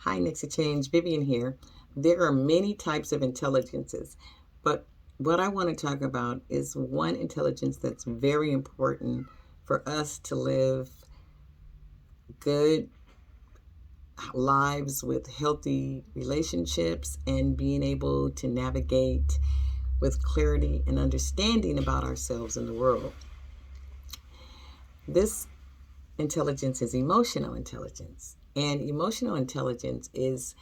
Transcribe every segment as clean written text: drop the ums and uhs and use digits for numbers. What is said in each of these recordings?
Hi, Next Change. Vivian here. There are many types of intelligences, but what I want to talk about is one intelligence that's very important for us to live good lives with healthy relationships and being able to navigate with clarity and understanding about ourselves and the world. This intelligence is emotional intelligence, and emotional intelligence is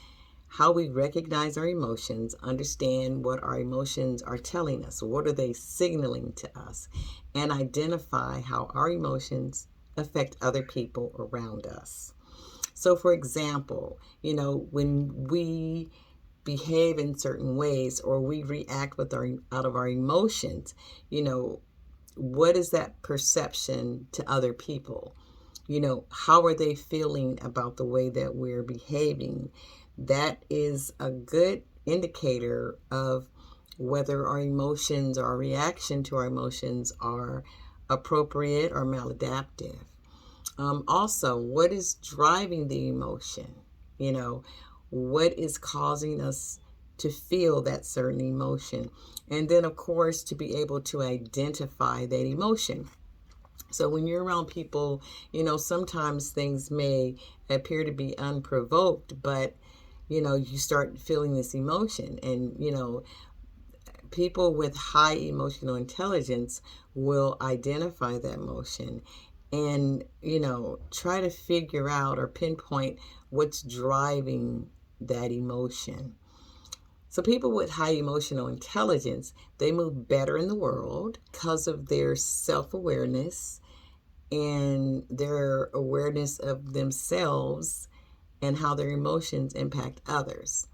how we recognize our emotions, understand what our emotions are telling us, what are they signaling to us, and identify how our emotions affect other people around us. So, for example, when we behave in certain ways or we react with our out of our emotions, you know, what is that perception to other people? How are they feeling about the way that we're behaving? That is a good indicator of whether our emotions, our reaction to our emotions are appropriate or maladaptive. Also, what is driving the emotion? You know, what is causing us to feel that certain emotion? And then, of course, to be able to identify that emotion. So when you're around people, sometimes things may appear to be unprovoked, but you start feeling this emotion. And people with high emotional intelligence will identify that emotion and try to figure out or pinpoint what's driving that emotion. So people with high emotional intelligence, they move better in the world because of their self-awareness and their awareness of themselves and how their emotions impact others.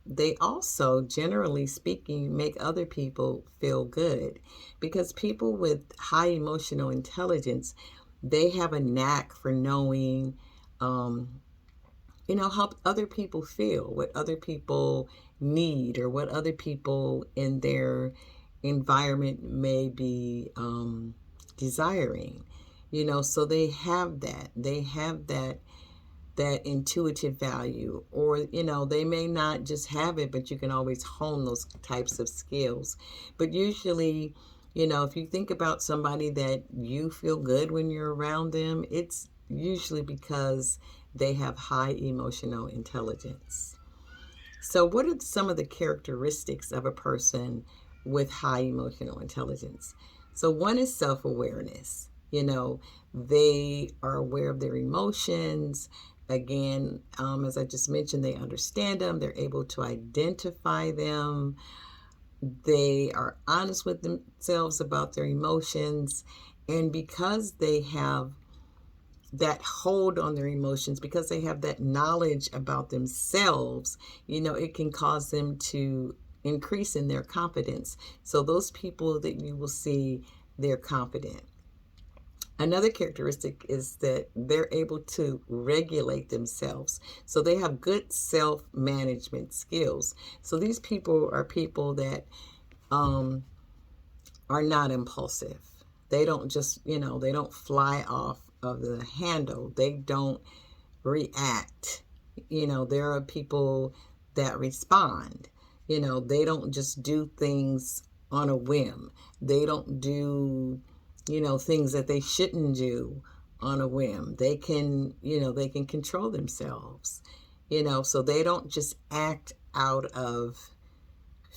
They also, generally speaking, make other people feel good because people with high emotional intelligence, they have a knack for knowing, how other people feel, what other people need, or what other people in their environment may be desiring. So they have that intuitive value, or they may not just have it, but you can always hone those types of skills. But usually, if you think about somebody that you feel good when you're around them, it's usually because they have high emotional intelligence. So what are some of the characteristics of a person with high emotional intelligence? So one is self-awareness. They are aware of their emotions. Again, as I just mentioned, they understand them. They're able to identify them. They are honest with themselves about their emotions. And because they have that hold on their emotions, because they have that knowledge about themselves, it can cause them to increase in their confidence. So those people that you will see, they're confident. Another characteristic is that they're able to regulate themselves. So they have good self management skills. So these people are people that are not impulsive. They don't just, they don't fly off of the handle. They don't react. There are people that respond. They don't just do things on a whim. They don't do, things that they shouldn't do on a whim. They can control themselves. So they don't just act out of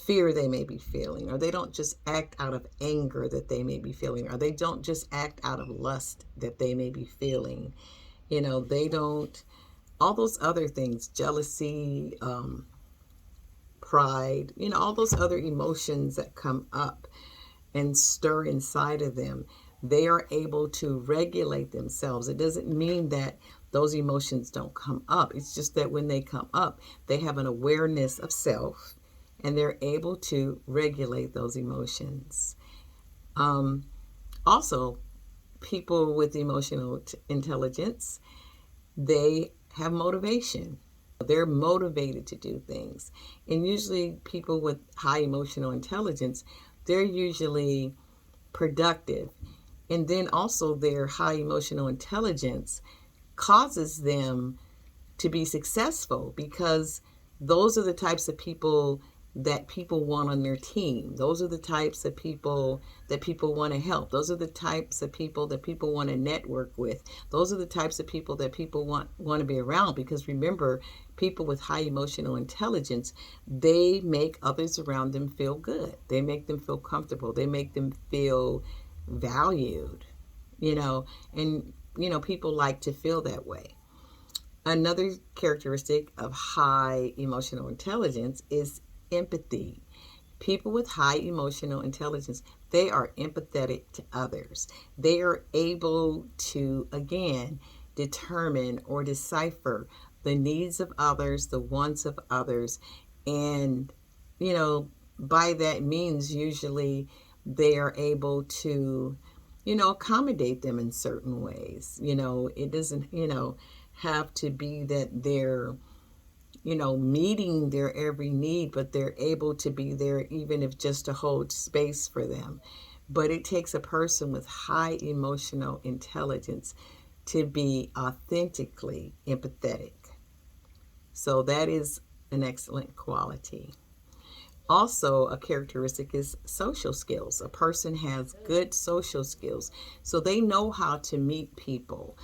fear they may be feeling, or they don't just act out of anger that they may be feeling, or they don't just act out of lust that they may be feeling. They don't, all those other things, jealousy, pride, all those other emotions that come up and stir inside of them, they are able to regulate themselves. It doesn't mean that those emotions don't come up. It's just that when they come up, they have an awareness of self and they're able to regulate those emotions. Also, people with emotional intelligence, they have motivation. They're motivated to do things. And usually, people with high emotional intelligence, they're usually productive. And then also, their high emotional intelligence causes them to be successful, because those are the types of people that people want on their team. Those are the types of people that people want to help. Those are the types of people that people want to network with. Those are the types of people that people want to be around, because remember, people with high emotional intelligence, they make others around them feel good. They make them feel comfortable. They make them feel valued, and people like to feel that way. Another characteristic of high emotional intelligence is empathy. People with high emotional intelligence, they are empathetic to others. They are able to, again, determine or decipher the needs of others, the wants of others, and, by that means, usually they are able to, accommodate them in certain ways. It doesn't, have to be that they're, meeting their every need, but they're able to be there even if just to hold space for them. But it takes a person with high emotional intelligence to be authentically empathetic. So that is an excellent quality. Also, a characteristic is social skills. A person has good social skills. So they know how to meet people,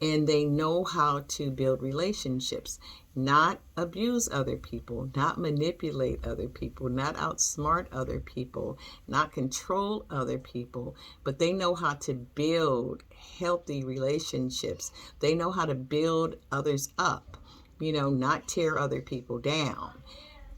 and they know how to build relationships, not abuse other people, not manipulate other people, not outsmart other people, not control other people, but they know how to build healthy relationships. They know how to build others up, not tear other people down.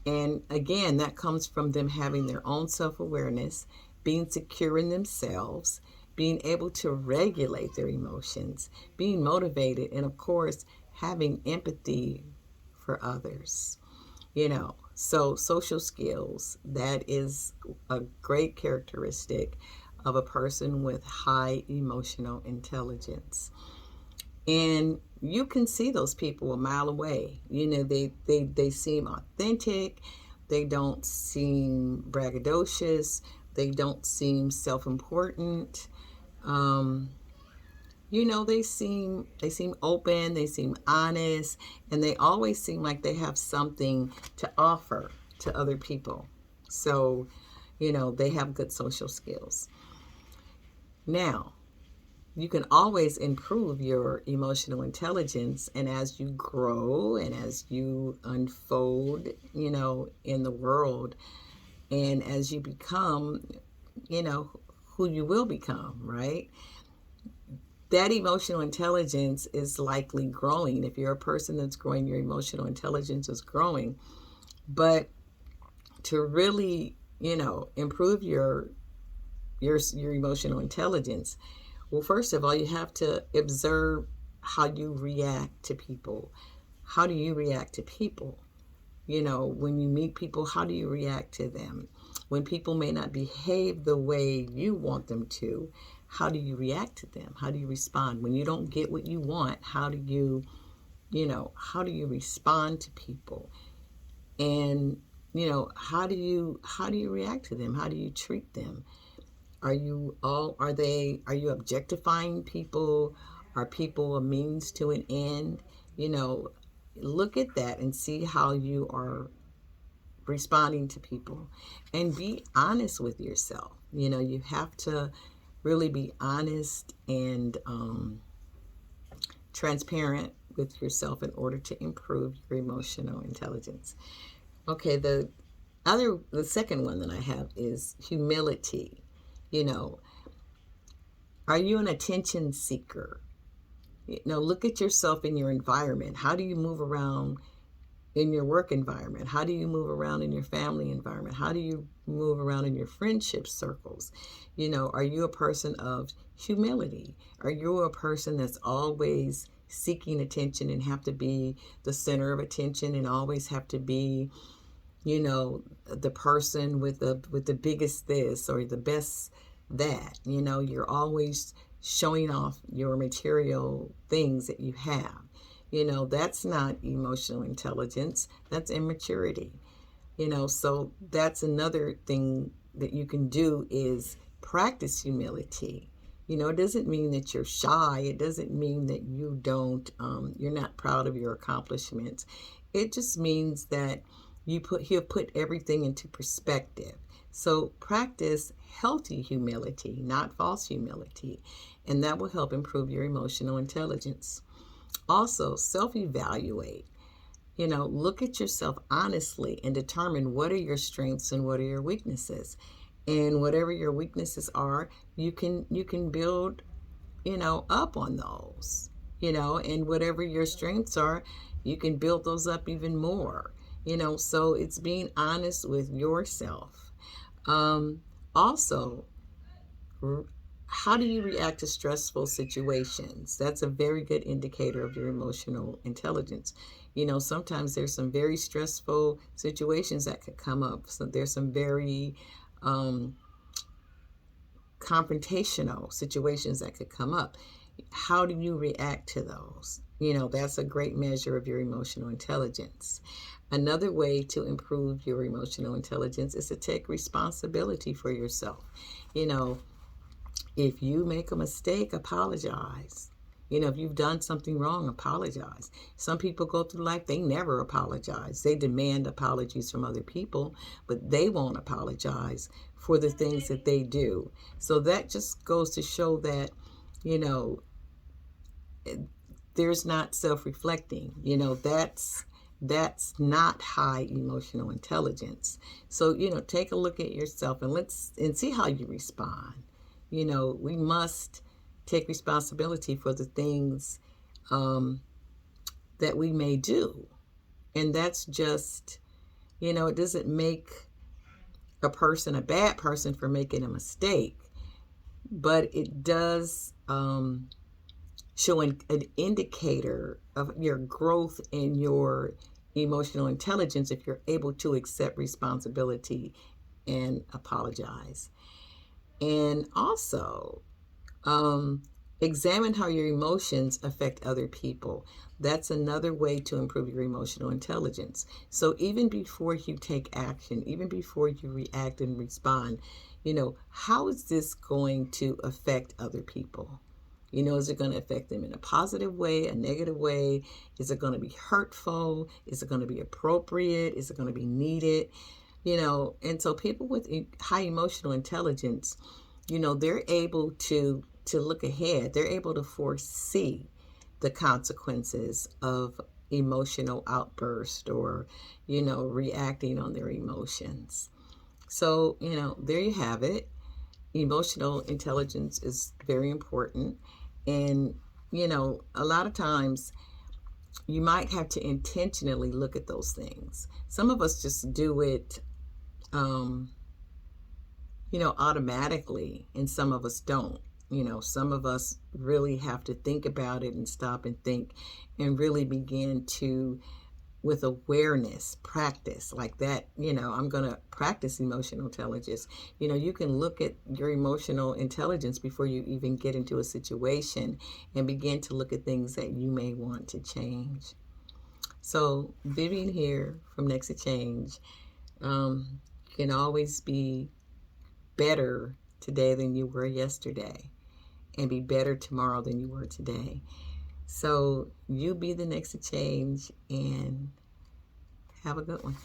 And again, that comes from them having their own self-awareness, being secure in themselves, being able to regulate their emotions, being motivated, and of course, having empathy for others. So social skills, that is a great characteristic of a person with high emotional intelligence. And you can see those people a mile away. They seem authentic. They don't seem braggadocious. They don't seem self-important. They seem open. They seem honest, and they always seem like they have something to offer to other people. So, they have good social skills. Now, you can always improve your emotional intelligence, and as you grow and as you unfold, in the world, and as you become, who you will become, right? That emotional intelligence is likely growing. If you're a person that's growing, your emotional intelligence is growing. But to really, improve your emotional intelligence, well, first of all, you have to observe how you react to people. How do you react to people? When you meet people, how do you react to them? When people may not behave the way you want them to, how do you react to them? How do you respond? When you don't get what you want, how do you respond to people? And, how do you react to them? How do you treat them? Are you objectifying people? Are people a means to an end? Look at that and see how you are responding to people, and be honest with yourself. You have to really be honest and transparent with yourself in order to improve your emotional intelligence. Okay, the second one that I have is humility. Are you an attention seeker? Look at yourself in your environment. How do you move around in your work environment? How do you move around in your family environment? How do you move around in your friendship circles? Are you a person of humility? Are you a person that's always seeking attention and have to be the center of attention and always have to be, the person with the biggest this or the best that? You're always showing off your material things that you have. That's not emotional intelligence. That's immaturity. So that's another thing that you can do is practice humility. You know, it doesn't mean that you're shy. It doesn't mean that you're not proud of your accomplishments. It just means that you've put everything into perspective. So practice healthy humility, not false humility, and that will help improve your emotional intelligence. Also, self-evaluate. You know, look at yourself honestly and determine what are your strengths and what are your weaknesses. And whatever your weaknesses are, you can build, up on those. And whatever your strengths are, you can build those up even more. So it's being honest with yourself. Also, how do you react to stressful situations? That's a very good indicator of your emotional intelligence. Sometimes there's some very stressful situations that could come up. So there's some very confrontational situations that could come up. How do you react to those? That's a great measure of your emotional intelligence. Another way to improve your emotional intelligence is to take responsibility for yourself. If you make a mistake, apologize. If you've done something wrong, apologize. Some people go through life, they never apologize. They demand apologies from other people, but they won't apologize for the things that they do. So that just goes to show that, there's not self-reflecting. That's not high emotional intelligence. So, take a look at yourself and see how you respond. We must take responsibility for the things that we may do. And that's just, it doesn't make a person a bad person for making a mistake, but it does show an indicator of your growth in your emotional intelligence if you're able to accept responsibility and apologize. And also, examine how your emotions affect other people. That's another way to improve your emotional intelligence. So even before you take action, even before you react and respond, how is this going to affect other people? Is it going to affect them in a positive way, a negative way? Is it going to be hurtful? Is it going to be appropriate? Is it going to be needed? And so people with high emotional intelligence, they're able to look ahead. They're able to foresee the consequences of emotional outburst or, reacting on their emotions. So, there you have it. Emotional intelligence is very important. And, a lot of times you might have to intentionally look at those things. Some of us just do it, automatically, and some of us don't. Some of us really have to think about it and stop and think and really begin to, with awareness, practice like that. I'm going to practice emotional intelligence. You can look at your emotional intelligence before you even get into a situation and begin to look at things that you may want to change. So Vivian here from Next to Change. You can always be better today than you were yesterday, and be better tomorrow than you were today. So you be the next to change, and have a good one.